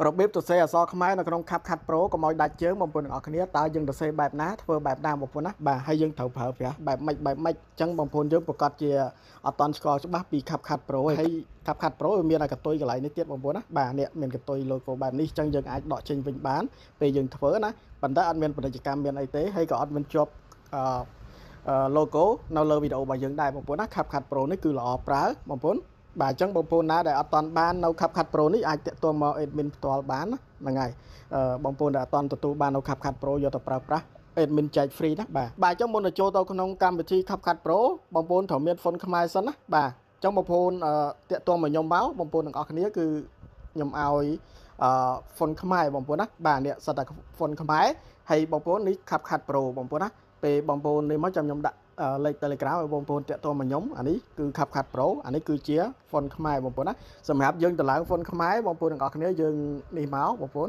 របៀបសរសេរអក្សរខ្មែរនៅក្នុង CapCut Pro កុំឲ្យដាច់ជើងបងប្អូនទាំងអស់គ្នាតើយើងសរសេរបែបណាធ្វើបែបណាបងប្អូនណាបាទហើយយើងត្រូវប្រើប្រាស់បែបម៉េចអញ្ចឹងបងប្អូនយើងប្រកាសជាអត់តន់ស្គាល់ច្បាស់ពី CapCut Pro ហើយ CapCut Pro វាមានកតុយកន្លែងនេះទៀតបងប្អូនណាបាទនេះមានកតុយ logo បែបនេះអញ្ចឹងយើងអាចដកចេញវិញបានពេលយើងធ្វើណាប៉ុន្តែអត់មានពាណិជ្ជកម្មមានអីទេហើយក៏អត់មានជាប់logo នៅលើវីដេអូរបស់យើងដែរបងប្អូនណា CapCut Pro នេះគឺល្អប្រើបងប្អូនបាទអញ្ចឹងបងប្អូនណាដែលអត់ទាន់បាននៅ CapCut Pro នេះអាចតាក់ទងមក admin ផ្ទាល់បានហ្នឹងហើយបងប្អូនដែលអត់ទាន់ទទួលបាននៅ CapCut Pro យកទៅប្រើប្រាស់ admin ចែក free ណាបាទអញ្ចឹងមុននឹងចូលទៅក្នុងកម្មវិធី CapCut Pro បងប្អូនត្រូវមាន font ខ្មែរសិនណាបាទអញ្ចឹងបងប្អូនតាក់ទងមកខ្ញុំមកបងប្អូនទាំងអស់គ្នាគឺខ្ញុំឲ្យfont ខ្មែរបងប្អូនណាបាទនេះសិតតែ font ខ្មែរហើយបងប្អូននេះ CapCut Pro បងប្អូនណាពេលបងប្អូននេះមកចាំខ្ញុំដាក់លេខ Telegram ឲ្យបងប្អូនតាក់ទងមកខ្ញុំអានេះគឺ CapCut Pro អានេះគឺជា font ខ្មែរបងប្អូនណាសម្រាប់យើងតម្លើង font ខ្មែរបងប្អូនទាំងអស់គ្នាយើងនេះមកបងប្អូន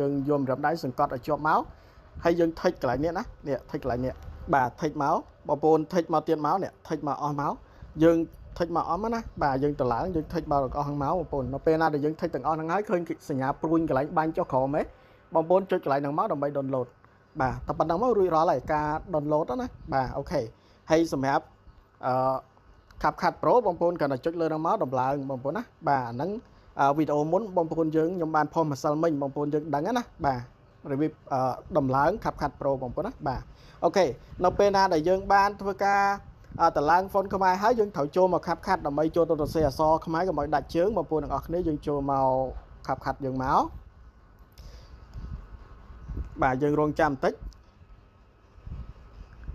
យើងយកម្រាមដៃសង្កត់ឲ្យជាប់មកហើយយើងថិចកន្លែងនេះណានេះថិចកន្លែងនេះបាទថិចមកបងប្អូនថិចមកទៀតមកនេះថិចមកអស់មកយើងថិចមកអស់មកណាបាទយើងតម្លើងយើងថិចមកទាំងអស់ហ្នឹងមកបងប្អូននៅពេលណាដែលយើងថិចទាំងអស់ហ្នឹងហើយឃើញសញ្ញាព្រួញកន្លែងបាញ់ចុះក្រោមហ៎បងប្អូនចុចកន្លែងហ្នឹងមកដើម្បី download បាទតែប៉ុណ្ណឹងមករួចរាល់ហើយការ download ណាបាទអូខេហើយសម្រាប់CapCut Pro បងប្អូនគ្រាន់តែចុចលើហ្នឹងមកដំឡើងបងប្អូនណាបាទអាហ្នឹងវីដេអូមុនបងប្អូនយើងខ្ញុំបានផុសម្សិលមិញបងប្អូនយើងដឹងណាបាទរបៀបដំឡើង CapCut Pro បងប្អូនណាបាទអូខេនៅពេលណាដែលយើងបានធ្វើការតម្លើង font ខ្មែរហើយយើងត្រូវចូលមក CapCut ដើម្បីចូលទៅសរសេរអក្សរខ្មែរកុំឲ្យដាច់ជើងបងប្អូនទាំងអស់គ្នាយើងចូលមក CapCut យើងមកបាទយើងរងចាំបន្តិច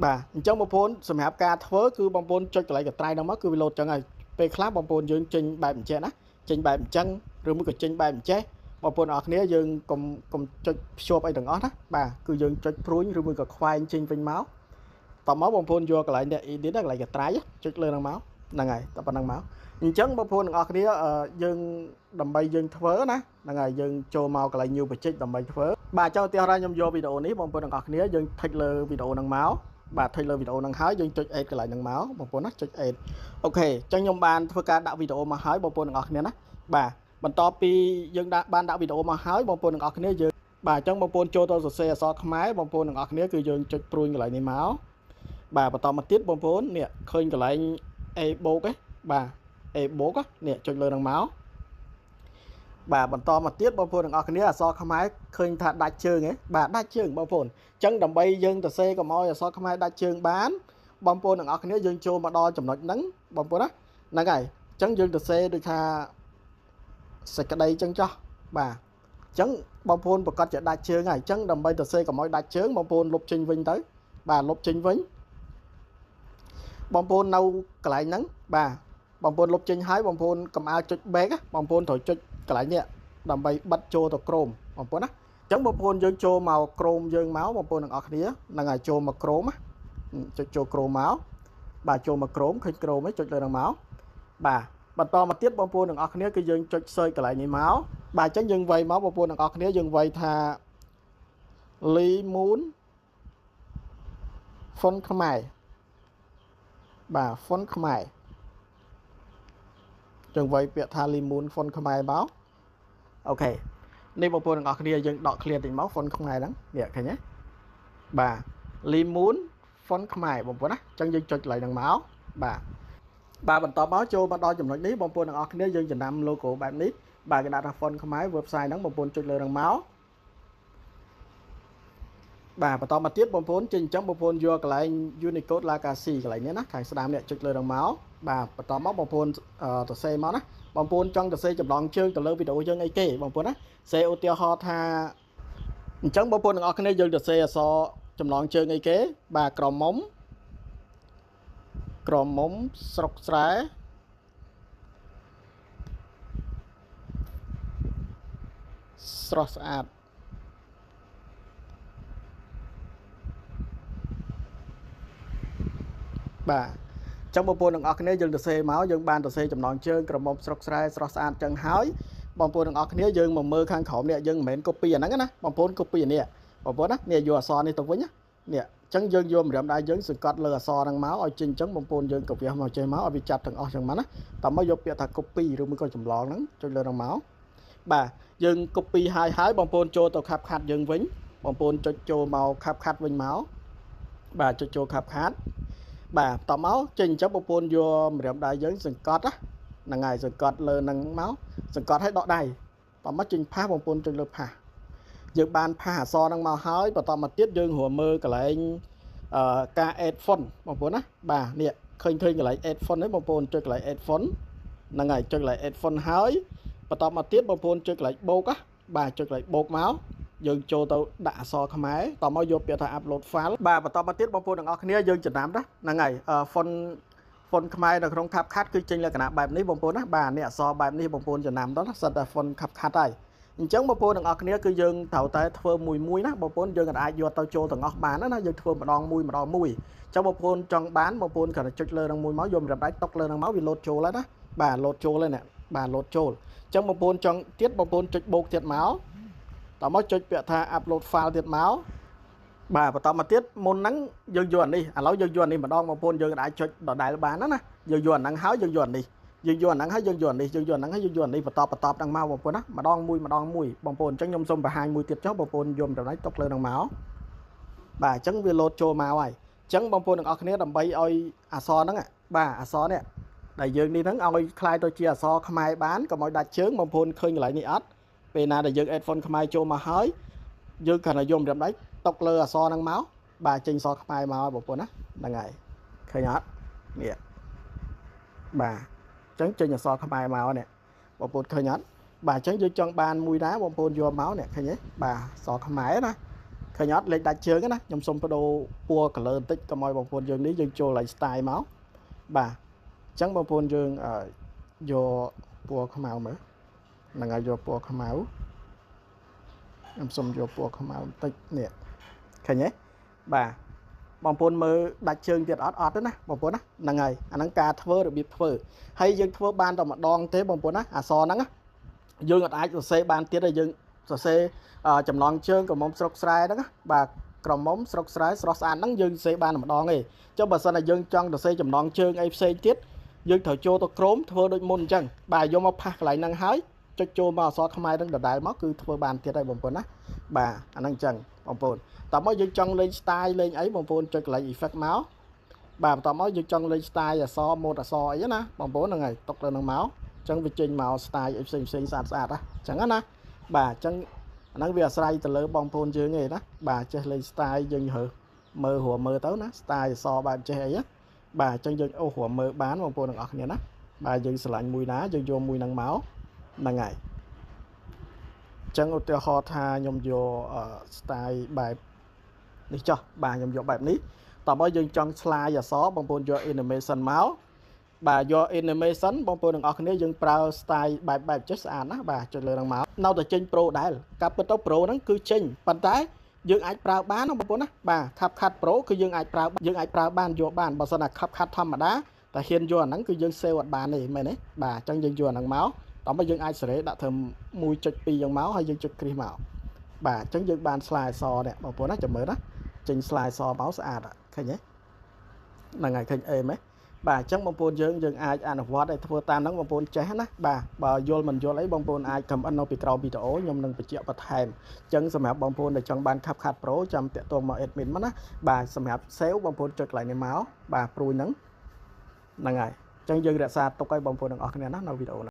បាទអញ្ចឹងបងប្អូនសម្រាប់ការធ្វើគឺបងប្អូនចុចកន្លែងកត្រៃហ្នឹងមកគឺវាលោតចឹងហើយពេលខ្លះបងប្អូនយើងចេញបែបអញ្ចឹងណាចេញបែបអញ្ចឹងឬមួយក៏ចេញបែបអញ្ចេះបងប្អូនអរគ្នាយើងកុំចុចភ្ជាប់អីទាំងអស់ណាបាទគឺយើងចុចព្រួញឬមួយក៏ខ្វែងចេញវិញមកតមកបងប្អូនយកកន្លែងនេះ edit កន្លែងកត្រៃចុចលើហ្នឹងមកហ្នឹងហើយតែប៉ុណ្្នឹងមកអញ្ចឹងបងប្អូនទាំងអស់គ្នាយើងដើម្បីយើងធ្វើណាហ្នឹងហើយយើងចូលមកកន្លែង new project ដើម្បីធ្វើបាទចុះឧទាហរណ៍ខ្ញុំយកវីដេអូនេះបងប្អូនទាំងអស់គ្នាយើងថិចលើវីដេអូហ្នឹងមកបាទថិចលើវីដេអូហ្នឹងហើយយើងចុច add កន្លែងហ្នឹងមកបងប្អូនណាចុច add អូខេអញ្ចឹងខ្ញុំបានធ្វើការដាក់វីដេអូមកហើយបងប្អូនទាំងអស់គ្នាណាបាទបន្ទាប់ពីយើងបានដាក់វីដេអូមកហើយបងប្អូនទាំងអស់គ្នាយើងបាទអញ្ចឹងបងប្អូនចូលទៅសរសេរអក្សរខ្មែរបងប្អូនទាំងអស់គ្នាគឺយើងចុចព្រួញកន្លែងនេះមកបាទបន្តមកទៀតបងប្អូននេះឃើញកន្លែង A បូកហ្នឹងបាទ A បូកនេះចុចលើហ្នឹងមកបាទបន្តមកទៀតបងប្អូនទាំងអស់គ្នាអក្សរខ្មែរឃើញថាដាច់ជើងហ៎បាទដាច់ជើងបងប្អូនអញ្ចឹងដើម្បីយើងសរសេរកុំឲ្យអក្សរខ្មែរដាច់ជើងបានបងប្អូនទាំងអស់គ្នាយើងចូលមកដល់ចំណុចហ្នឹងបងប្អូនណាហ្នឹងហើយអញ្ចឹងយើងសរសេរដូចថាសេចក្តីអញ្ចឹងចោះបាទអញ្ចឹងបងប្អូនប្រកាសជាដាច់ជើងហើយអញ្ចឹងដើម្បីសរសេរកុំឲ្យដាច់ជើងបងប្អូនលុបចេញវិញទៅបាទលុបចេញវិញបងប្អូននៅកន្លែងហ្នឹងបាទបងប្អូនលុបចេញហើយបងប្អូនកុំឲ្យចុច back បងប្អូនត្រូវចុចកន្លែងនេះដើម្បីបិទចូលទៅ Chrome បងប្អូនណាអញ្ចឹងបងប្អូនយើងចូលមក Chrome យើងមកបងប្អូនទាំងអស់គ្នាហ្នឹងហើយចូលមក Chrome ចុចចូល Chrome មកបាទចូលមក Chrome ឃើញ Chrome ហ្នឹងចុចលើហ្នឹងមកបាទបន្តមកទៀតបងប្អូនទាំងអស់គ្នាគឺយើងចុច search កន្លែងនេះមកបាទអញ្ចឹងយើងវាយមកបងប្អូនទាំងអស់គ្នាយើងវាយថា Lee Moon font ខ្មែរបាទ font ខ្មែរយើងវាយពាក្យថា Lee Moon font ខ្មែរមកអូខេនេះបងប្អូនទាំងអស់គ្នាយើងដក clear តិចមក font ខ្មែរហ្នឹងនេះឃើញទេបាទ Lee Moon font ខ្មែរបងប្អូនណាអញ្ចឹងយើងចុចកន្លែងហ្នឹងមកបាទបន្តមកចូលមកដល់ចំណុចនេះបងប្អូនទាំងអស់គ្នាយើងចំណាំ logo បែបនេះបាទគេដាក់ថា font ខ្មែរ website ហ្នឹងបងប្អូនចុចលើហ្នឹងមកបាទបន្តមកទៀតបងប្អូនចេញអញ្ចឹងបងប្អូនយកកន្លែង Unicode Legacy កន្លែងនេះណាខាងស្ដាំនេះចុចលើហ្នឹងមកបាទបន្តមកបងប្អូនសរសេរមកណាបងប្អូនចង់សរសេរចម្លងជើងទៅលើវីដេអូយើងអីគេបងប្អូនណាសេឧទាហរណ៍ថាអញ្ចឹងបងប្អូនទាំងអស់គ្នាយើងសរសេរអក្សរចម្លងជើងអីគេបាទក្រមុំស្រុកស្រែស្រស់ស្អាតបាទអញ្ចឹងបងប្អូនទាំងអស់គ្នាយើងសរសេរមកយើងបានសរសេរចំណងជើងក្រមុំស្រុកស្រែស្រស់ស្អាតអញ្ចឹងហើយបងប្អូនទាំងអស់គ្នាយើងមកមើលខាងក្រោមនេះយើងមិនមែន copy អាហ្នឹងណាបងប្អូន copy អានេះបងប្អូនណានេះយកអក្សរនេះទៅវិញណានេះអញ្ចឹងយើងយកម្រាមដៃយើងសង្កត់លើអក្សរហ្នឹងមកឲ្យចេញអញ្ចឹងបងប្អូនយើងកវាសមកចេះមកឲ្យវាចាប់ទាំងអស់អញ្ចឹងមកណាតើមកយកពាក្យថា copy ឬមួយក៏ចម្លងហ្នឹងចុចលើហ្នឹងមក បាទយើង copy ហើយបងប្អូនចូលទៅ CapCut យើងវិញបងប្អូនចុចចូលមក CapCut វិញមកបាទចុចចូល CapCut បាទតមកចេញអញ្ចឹងបងប្អូនយកម្រាមដៃយើងសង្កត់ហ្នឹងហើយសង្កត់លើនឹងមកសង្កត់ឲ្យដកដៃតមកចេញផាសបងប្អូនចុចលើផាសយើងបានផាសអក្សរហ្នឹងមកហើយបន្តមកទៀតយើងរួមមើលកន្លែងការ add font បងប្អូនណាបាទនេះឃើញកន្លែង add font នេះបងប្អូនចុចកន្លែង add font ហ្នឹងហើយចុចកន្លែង add font ហើយបន្តមកទៀតបងប្អូនចុចកន្លែងបូកបាទចុចកន្លែងបូកមកយើងចូលទៅដាក់អក្សរខ្មែរតមកយកពាក្យថា upload file បាទបន្តមកទៀតបងប្អូនទាំងអស់គ្នាយើងចំណាំណាហ្នឹងហើយfont ខ្មែរនៅក្នុង CapCut គឺចេញលក្ខណៈបែបនេះបងប្អូនណាបាទនេះអក្សរបែបនេះបងប្អូនចំណាំទៅណាសិតតែ font CapCut ហើយអញ្ចឹងបងប្អូនទាំងអស់គ្នាគឺយើងត្រូវតែធ្វើមួយណាបងប្អូនយើងអាចយកទៅចូលទាំងអស់បានណាយើងធ្វើម្ដងមួយអញ្ចឹងបងប្អូនចង់បានបងប្អូនគ្រាន់តែចុចលើនឹងមួយមកយកម្រាមដៃតុកលើនឹងមកវាលោតចូលហើយណាបាទលោតចូលហើយនេះបាទលោតចូលអញ្ចឹងបងប្អូនចង់ទៀតបងប្អូនចុចបូកទៀតមកតមកចុចពាក្យថា upload file ទៀតមកបាទបន្តមកទៀតមុនហ្នឹងយើងយកអានេះឥឡូវយើងយកអានេះម្ដងបងប្អូនយើងអាចចុចដដែលបានណាយើងយកអាហ្នឹងហើយយើងយកអានេះយើងយកអាហ្នឹងហើយយើងយកអានេះយើងយកអាហ្នឹងហើយយើងយកអានេះបន្តហ្នឹងមកបងប្អូនណាម្ដងមួយបងប្អូនអញ្ចឹងខ្ញុំសូមបង្ហាញមួយទៀតចុះបងប្អូនយំតម្លៃតុកលើនឹងមកបាទអញ្ចឹងវាលោតចូលមកហើយអញ្ចឹងបងប្អូនទាំងអស់គ្នាដើម្បីឲ្យអក្សរហ្នឹងបាទអក្សរនេះដែលយើងនេះហ្នឹងឲ្យคล้ายទៅជាអក្សរខ្មែរបានកុំឲ្យដាច់ជើងបងប្អូនឃើញកន្លែងនេះអត់ពេលណាដែលយើង add font ខ្មែរចូលមកហើយយើងគ្រាន់តែយកម្រាមដៃតុកលើអក្សរហ្នឹងមកបាទចេញអក្សរខ្មែរមកបងប្អូនណាហ្នឹងហើយឃើញអត់នេះបាទអញ្ចឹងចេញអក្សរខ្មែរមកនេះបងប្អូនឃើញអត់បាទអញ្ចឹងយើងចង់បានមួយណាបងប្អូនយកមកនេះឃើញទេបាទអក្សរខ្មែរណាឃើញអត់លេខដាច់ជើងណាខ្ញុំសុំបដូរពណ៌ color បន្តិចកុំឲ្យបងប្អូនយើងនេះយើងចូលឡើង style មកបាទអញ្ចឹងបងប្អូនយើងយកពណ៌ខ្មៅមើលហ្នឹងហើយយកពណ៌ខ្មៅខ្ញុំសុំយកពណ៌ខ្មៅបន្តិចនេះឃើញទេបាទបងប្អូនមើលដាច់ជើងទៀតអត់ទេណាបងប្អូនណាហ្នឹងហើយអាហ្នឹងការធ្វើរបៀបធ្វើហើយយើងធ្វើបានតែម្ដងទេបងប្អូនណាអក្សរហ្នឹងយើងអាចសរសេរបានទៀតហើយយើងសរសេរចំណងជើងក្រមុំស្រុកស្រែហ្នឹងបាទក្រមុំស្រុកស្រែស្រស់ស្អាតហ្នឹងយើងសរសេរបានតែម្ដងទេចុះបើសិនតែយើងចង់សរសេរចំណងជើងអីផ្សេងទៀតយើងត្រូវចូលទៅក្រោមធ្វើដូចមុនអញ្ចឹងបាទយកមកផាសកន្លែងហ្នឹងហើយចុចចូលមកអក្សរខ្មែរហ្នឹងដដែលមកគឺធ្វើបានទៀតហើយបងប្អូនណាបាទអាហ្នឹងអញ្ចឹងបងប្អូនតោះមកយើងចង់លេង style លេងអីបងប្អូនចុចកន្លែង effect មកបាទបន្តមកយើងចង់លេង style អក្សរ mode អក្សរអីណាបងប្អូនហ្នឹងហើយតុកលើហ្នឹងមកអញ្ចឹងវាចេញមក style អីផ្សេងស្អាតអញ្ចឹងណាបាទអញ្ចឹងអាហ្នឹងវាអាស្រ័យទៅលើបងប្អូនយើងឯណាបាទចេះលេង style យើងមើលរួមមើលទៅណា style អក្សរបែបចេះអីណាបាទអញ្ចឹងយើងអូសរួមមើលបានបងប្អូនទាំងអស់គ្នាណាបាទយើងឆ្លាញ់មួយណាយើងយកមួយហ្នឹងមកហ្នឹងហើយចឹងឧទាហរណ៍ថាខ្ញុំយក style បែបនេះចុះបាទខ្ញុំយកបែបនេះតោះមកយើងចង់ឆ្លាយអក្សរបងប្អូនយក animation មកបាទយក animation បងប្អូនទាំងអស់គ្នាយើងប្រើ style បែបចេះស្អាតណាបាទចុចលើហ្នឹងមកនៅតែចេញ pro ដែរការពិតទៅ pro ហ្នឹងគឺចេញប៉ុន្តែយើងអាចប្រើបានណាបងប្អូនណាបាទ CapCut Pro គឺយើងអាចប្រើបានយកបានបើសិនណា CapCut ធម្មតាតែហ៊ានយកអាហ្នឹងគឺយើង save អត់បានទេមែនទេបាទអញ្ចឹងយើងយកអាហ្នឹងមកដល់មកយើងអាចសេរីដាក់ធ្វើ 1.2 យ៉ាងមកហើយយើងចុចគ្រីសមកបាទអញ្ចឹងយើងបានស្លាយអក្សរនេះបងប្អូនណាចាំមើលណាចេញស្លាយអក្សរមកស្អាតឃើញទេហ្នឹងហើយឃើញអេមហ៎បាទអញ្ចឹងបងប្អូនយើងអាចអនុវត្តឲ្យធ្វើតាមហ្នឹងបងប្អូនចេះណាបាទបើយល់មិនយល់អីបងប្អូនអាច comment នៅពីក្រោមវីដេអូខ្ញុំនឹងបញ្ជាក់បន្ថែមអញ្ចឹងសម្រាប់បងប្អូនដែលចង់បាន CapCut Pro ចាំតាក់ទងមក admin មកណាបាទសម្រាប់ save បងប្អូនចុចកន្លែងនេះមកបាទព្រួយហ្នឹងហើយអញ្ចឹងយើងរក្សាទុកឲ្យបងប្អូនទាំងអស់គ្នាណានៅវីដេអូ